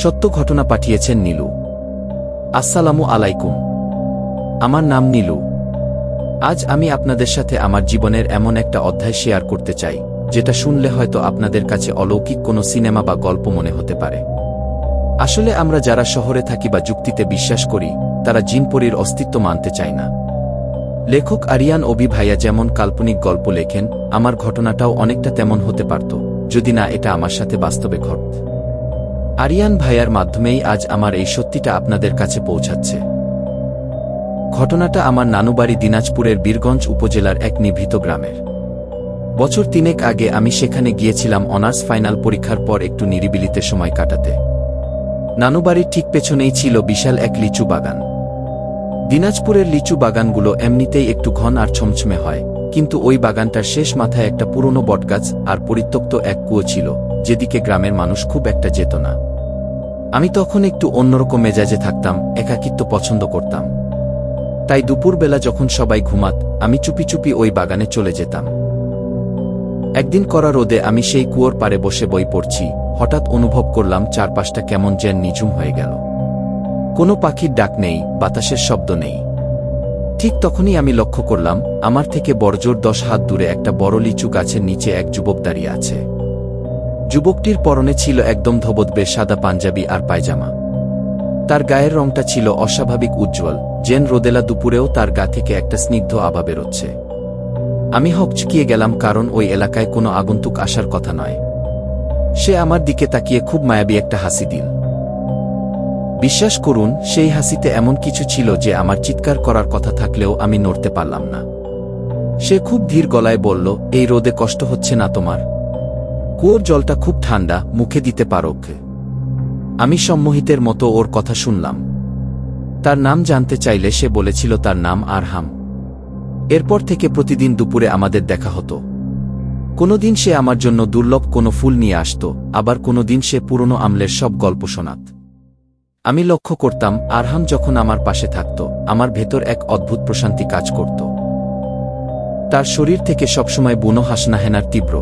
সত্য ঘটনা পাঠিয়েছেন নীলু। আসসালামু আলাইকুম। আমার নাম নীলু। আজ আমি আপনাদের সাথে আমার জীবনের এমন একটা অধ্যায় শেয়ার করতে চাই, যেটা শুনলে হয়তো আপনাদের কাছে অলৌকিক কোনো সিনেমা বা গল্প মনে হতে পারে। আসলে আমরা যারা শহরে থাকি বা যুক্তিতে বিশ্বাস করি, তারা জিনপরীর অস্তিত্ব মানতে চায় না। লেখক আরিয়ান ওবি ভাইয়া যেমন কাল্পনিক গল্প লেখেন, আমার ঘটনাটাও অনেকটা তেমন হতে পারত, যদি না এটা আমার সাথে বাস্তবে ঘটত। আরিয়ান ভাইয়ার মাধ্যমেই আজ আমার এই সত্যিটা আপনাদের কাছে পৌঁছাচ্ছে। ঘটনাটা আমার নানুবাড়ি দিনাজপুরের বীরগঞ্জ উপজেলার এক নিভৃত গ্রামের। বছর 3 আগে আমি সেখানে গিয়েছিলাম অনার্স ফাইনাল পরীক্ষার পর একটু নিরিবিলিতে সময় কাটাতে। নানুবাড়ির ঠিক পেছনেই ছিল বিশাল এক লিচু বাগান। দিনাজপুরের লিচু বাগানগুলো এমনিতেই একটু ঘন আর ছমছমে হয়, কিন্তু ওই বাগানটার শেষ মাথায় একটা পুরনো বটগাছ আর পরিত্যক্ত এক কুয়ো ছিল, যেদিকে গ্রামের মানুষ খুব একটা যেত না। আমি তখন একটু অন্যরকম মেজাজে থাকতাম, একাকিত্ব পছন্দ করতাম। তাই দুপুরবেলা যখন সবাই ঘুমাত, আমি চুপি চুপি ওই বাগানে চলে যেতাম। একদিন কড়া রোদে আমি সেই কুয়োর পাড়ে বসে বই পড়ছি, হঠাৎ অনুভব করলাম চারপাশটা কেমন যেন নিঝুম হয়ে গেল। কোনো পাখির ডাক নেই, বাতাসের শব্দ নেই। ঠিক তখনই আমি লক্ষ্য করলাম, আমার থেকে বড়জোর 10 হাত দূরে একটা বড় লিচু গাছের নিচে এক যুবক দাঁড়িয়ে আছে। যুবকটির পরনে ছিল একদম ধবধবে সাদা পাঞ্জাবি আর পায়জামা। তার গায়ের রংটা ছিল অস্বাভাবিক উজ্জ্বল, যেন রোদেলা দুপুরেও তার গা থেকে একটা স্নিগ্ধ আভা বেরোচ্ছে। আমি হকচকিয়ে গেলাম, কারণ ওই এলাকায় কোনো আগন্তুক আসার কথা নয়। সে আমার দিকে তাকিয়ে খুব মায়াবী একটা হাসি দিল। বিশ্বাস করুন, সেই হাসিতে এমন কিছু ছিল যে আমার চিৎকার করার কথা থাকলেও আমি নড়তে পারলাম না। সে খুব ধীর গলায় বলল, এই রোদে কষ্ট হচ্ছে না তোমার? কুয়োর জলটা খুব ঠান্ডা, মুখে দিতে পারো? আমি সম্মোহিতের মতো ওর কথা শুনলাম। তার নাম জানতে চাইলে সে বলেছিল তার নাম আরহাম। এরপর থেকে প্রতিদিন দুপুরে আমাদের দেখা হতো। কোনোদিন সে আমার জন্য দুর্লভ কোনো ফুল নিয়ে আসত, আবার কোনোদিন সে পুরনো আমলের সব গল্প শোনাত। আমি লক্ষ্য করতাম, আরহাম যখন আমার পাশে থাকত, আমার ভেতর এক অদ্ভুত প্রশান্তি কাজ করত। তার শরীর থেকে সবসময় বুনো হাসনাহেনার তীব্র